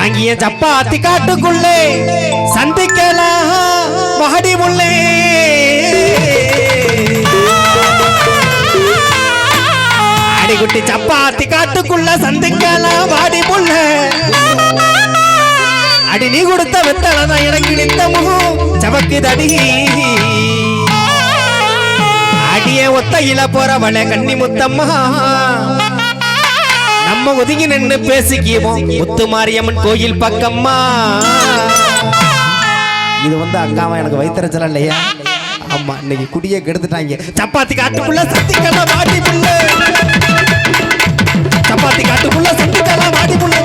தாங்கிய சப்பாத்தி காட்டுக்குள்ளே சந்திக்கலாம் வாடி முள்ளே அடிக்குட்டி சப்பாத்தி காட்டுக்குள்ள சந்திக்கலாம் வாடி முள்ளே அடி நீ கொடுத்த வெத்தலதான் எனக்கு நித்த முகம் சவக்குதடி அடியே ஒத்தையில போறவளே கண்ணி முத்தம்மா நம்ம ஒதுங்கி நின்று பேசிக்குவோம் முத்து மாரியம்மன் கோயில் பக்கம்மா. இது அக்காவா எனக்கு வைத்தறிச்சல இல்லையா? ஆமா, இன்னைக்கு குடியே கெடுத்துட்டாங்க. சப்பாத்தி காட்டுக்குள்ள சந்திக்கலாம் வாடி புள்ள, சப்பாத்தி காட்டுக்குள்ள சந்திக்கலாம் வாடி புள்ள.